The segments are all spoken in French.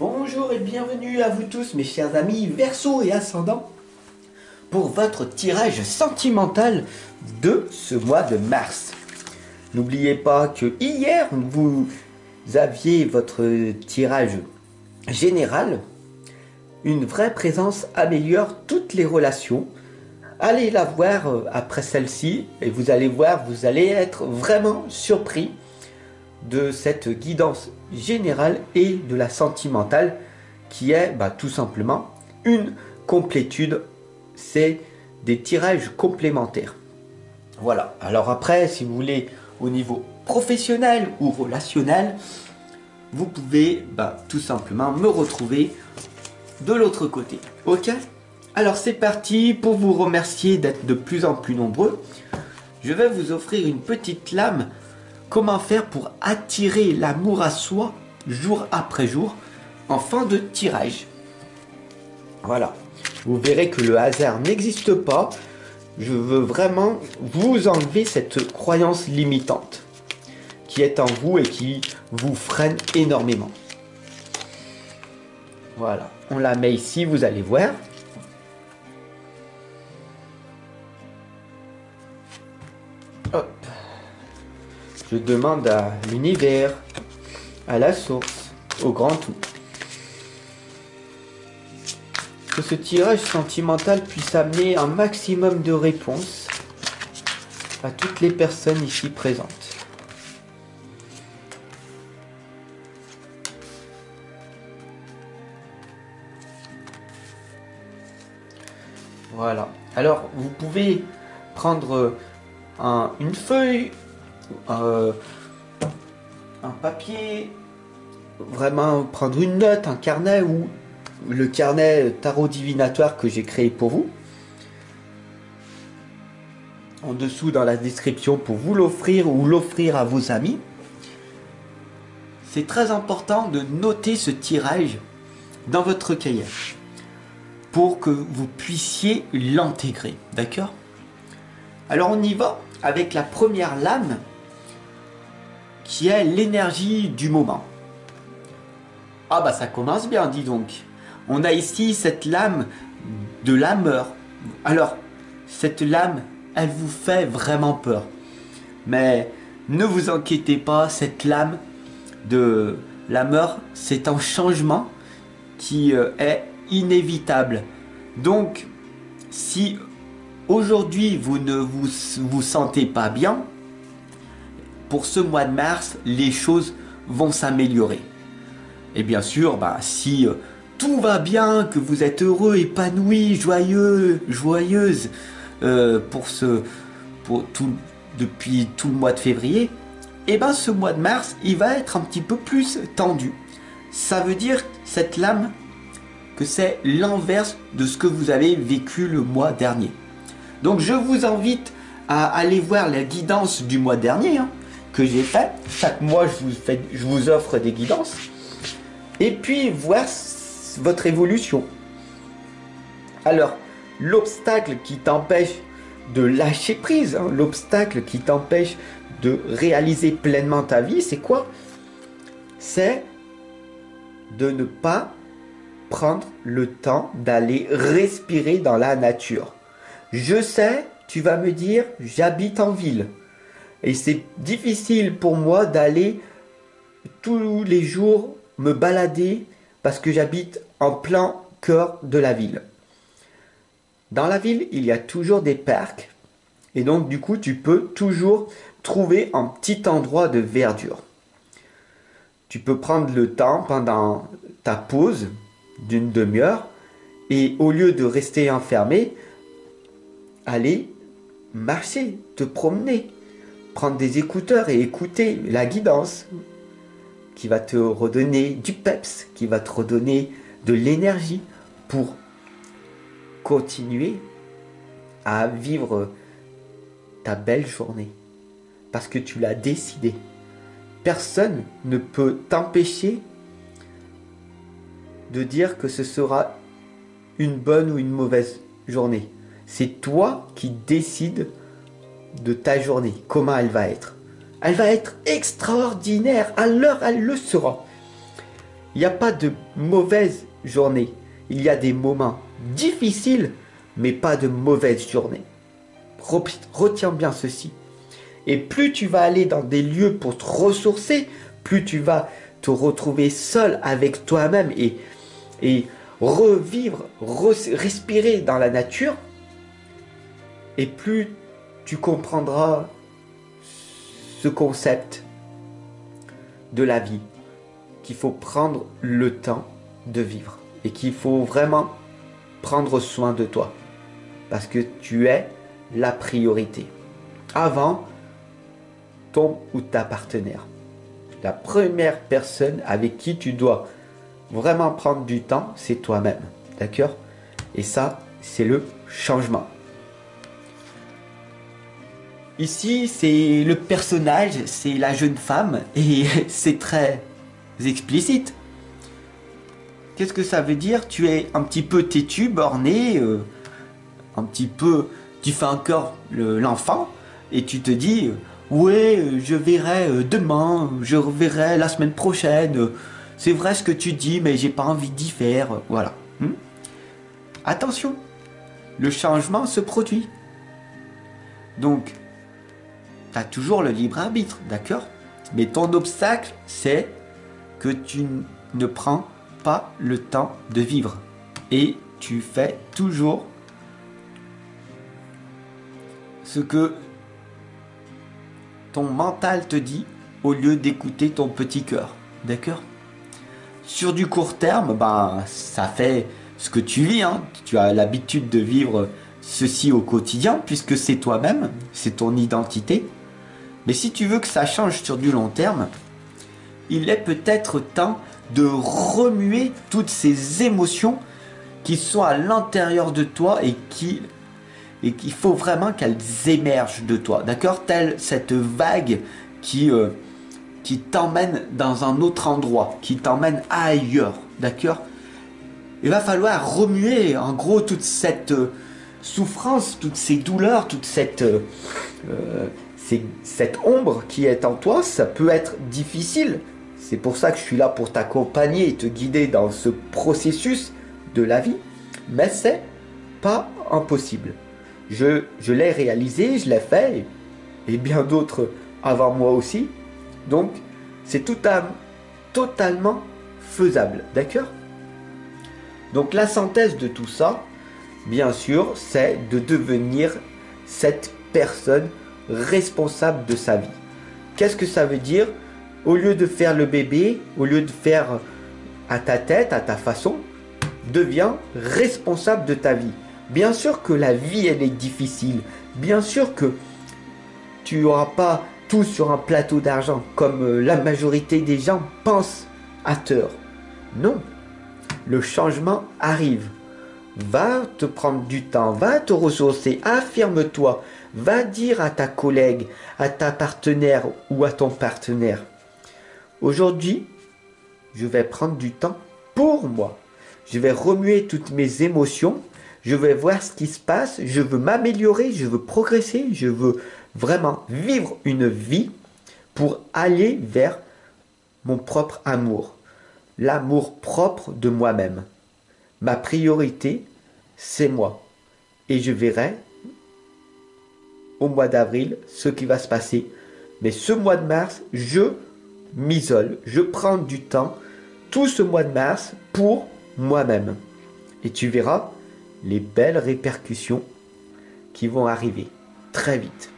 Bonjour et bienvenue à vous tous mes chers amis Verseau et Ascendant pour votre tirage sentimental de ce mois de mars. N'oubliez pas que hier vous aviez votre tirage général. Une vraie présence améliore toutes les relations. Allez la voir après celle-ci et vous allez voir, vous allez être vraiment surpris de cette guidance générale et de la sentimentale qui est tout simplement une complétude. C'est des tirages complémentaires. Voilà. Alors après, si vous voulez au niveau professionnel ou relationnel, vous pouvez tout simplement me retrouver de l'autre côté. Ok? Alors c'est parti. Pour vous remercier d'être de plus en plus nombreux, je vais vous offrir une petite lame. Comment faire pour attirer l'amour à soi jour après jour en fin de tirage. Voilà. Vous verrez que le hasard n'existe pas. Je veux vraiment vous enlever cette croyance limitante qui est en vous et qui vous freine énormément. Voilà. On la met ici, vous allez voir. Hop. Je demande à l'univers, à la source, au grand tout, que ce tirage sentimental puisse amener un maximum de réponses à toutes les personnes ici présentes. Voilà. Alors, vous pouvez prendre une feuille, un papier, vraiment prendre une note, un carnet ou le carnet tarot divinatoire que j'ai créé pour vous. En dessous dans la description pour vous l'offrir ou l'offrir à vos amis. C'est très important de noter ce tirage dans votre cahier pour que vous puissiez l'intégrer. D'accord? Alors on y va avec la première lame qui est l'énergie du moment. Ah ça commence bien, dis donc. On a ici cette lame de l'âmeur. Alors, cette lame, elle vous fait vraiment peur. Mais ne vous inquiétez pas, cette lame de l'âmeur, c'est un changement qui est inévitable. Donc, si aujourd'hui vous ne vous sentez pas bien, pour ce mois de mars, les choses vont s'améliorer. Et bien sûr, si tout va bien, que vous êtes heureux, épanoui, joyeuse depuis tout le mois de février, et ce mois de mars, il va être un petit peu plus tendu. Ça veut dire, cette lame, que c'est l'inverse de ce que vous avez vécu le mois dernier. Donc je vous invite à aller voir la guidance du mois dernier que j'ai fait. Chaque mois, je vous offre des guidances. Et puis voir votre évolution. Alors, l'obstacle qui t'empêche de lâcher prise, l'obstacle qui t'empêche de réaliser pleinement ta vie, c'est quoi? C'est de ne pas prendre le temps d'aller respirer dans la nature. Je sais, tu vas me dire, j'habite en ville. Et c'est difficile pour moi d'aller tous les jours me balader parce que j'habite en plein cœur de la ville. Dans la ville, il y a toujours des parcs et donc du coup, tu peux toujours trouver un petit endroit de verdure. Tu peux prendre le temps pendant ta pause d'une demi-heure et au lieu de rester enfermé, aller marcher, te promener, prendre des écouteurs et écouter la guidance qui va te redonner du peps, qui va te redonner de l'énergie pour continuer à vivre ta belle journée. Parce que tu l'as décidé. Personne ne peut t'empêcher de dire que ce sera une bonne ou une mauvaise journée. C'est toi qui décides de ta journée, comment elle va être. Elle va être extraordinaire, alors elle le sera. Il n'y a pas de mauvaise journée. Il y a des moments difficiles, mais pas de mauvaise journée. Retiens bien ceci. Et plus tu vas aller dans des lieux pour te ressourcer, plus tu vas te retrouver seul avec toi-même et revivre, respirer dans la nature, et plus tu comprendras ce concept de la vie, qu'il faut prendre le temps de vivre et qu'il faut vraiment prendre soin de toi parce que tu es la priorité avant ton ou ta partenaire. La première personne avec qui tu dois vraiment prendre du temps, c'est toi-même, d'accord? Et ça, c'est le changement. Ici, c'est le personnage, c'est la jeune femme et c'est très explicite. Qu'est-ce que ça veut dire? Tu es un petit peu têtu, borné, un petit peu, tu fais encore l'enfant et tu te dis, ouais, je verrai demain, je reverrai la semaine prochaine. C'est vrai ce que tu dis, mais j'ai pas envie d'y faire. Voilà. Attention, le changement se produit. Donc, tu as toujours le libre arbitre, d'accord? Mais ton obstacle, c'est que tu ne prends pas le temps de vivre. Et tu fais toujours ce que ton mental te dit au lieu d'écouter ton petit cœur, d'accord? Sur du court terme, ben, ça fait ce que tu vis, hein. Tu as l'habitude de vivre ceci au quotidien puisque c'est toi-même, c'est ton identité. Mais si tu veux que ça change sur du long terme, il est peut-être temps de remuer toutes ces émotions qui sont à l'intérieur de toi et qu'il faut vraiment qu'elles émergent de toi, d'accord? Telle cette vague qui t'emmène dans un autre endroit, qui t'emmène ailleurs, d'accord? Il va falloir remuer en gros toute cette souffrance, toutes ces douleurs, toute cette ombre qui est en toi. Ça peut être difficile. C'est pour ça que je suis là pour t'accompagner et te guider dans ce processus de la vie. Mais c'est pas impossible. Je l'ai réalisé, je l'ai fait, et bien d'autres avant moi aussi. Donc, c'est totalement faisable, d'accord? Donc, la synthèse de tout ça, bien sûr, c'est de devenir cette personne responsable de sa vie. Qu'est-ce que ça veut dire? Au lieu de faire le bébé, au lieu de faire à ta tête, à ta façon, deviens responsable de ta vie. Bien sûr que la vie, elle est difficile. Bien sûr que tu n'auras pas tout sur un plateau d'argent, comme la majorité des gens pensent à tort. Non, le changement arrive. Va te prendre du temps, va te ressourcer, affirme-toi, va dire à ta collègue, à ta partenaire ou à ton partenaire, aujourd'hui, je vais prendre du temps pour moi. Je vais remuer toutes mes émotions, je vais voir ce qui se passe, je veux m'améliorer, je veux progresser, je veux vraiment vivre une vie pour aller vers mon propre amour, l'amour propre de moi-même. Ma priorité, c'est moi. Et je verrai au mois d'avril ce qui va se passer. Mais ce mois de mars, je m'isole, je prends du temps, tout ce mois de mars, pour moi-même. Et tu verras les belles répercussions qui vont arriver très vite.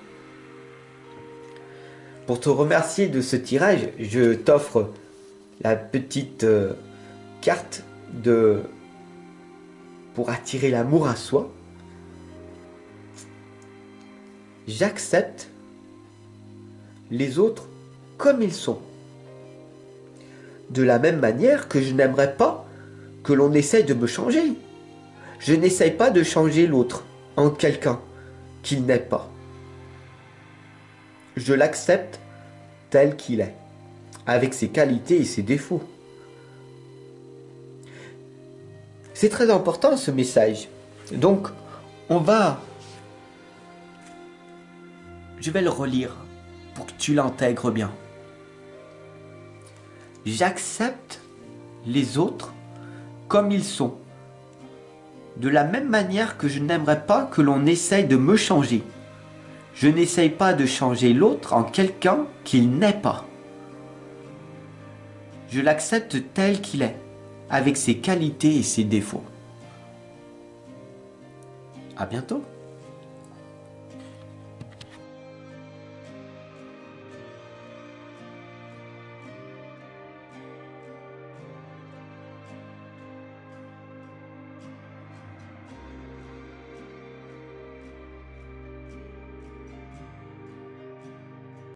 Pour te remercier de ce tirage, je t'offre la petite carte pour attirer l'amour à soi. J'accepte les autres comme ils sont. De la même manière que je n'aimerais pas que l'on essaye de me changer. Je n'essaye pas de changer l'autre en quelqu'un qu'il n'est pas. Je l'accepte tel qu'il est, avec ses qualités et ses défauts. C'est très important ce message. Donc, je vais le relire pour que tu l'intègres bien. J'accepte les autres comme ils sont. De la même manière que je n'aimerais pas que l'on essaye de me changer. Je n'essaye pas de changer l'autre en quelqu'un qu'il n'est pas. Je l'accepte tel qu'il est, avec ses qualités et ses défauts. À bientôt.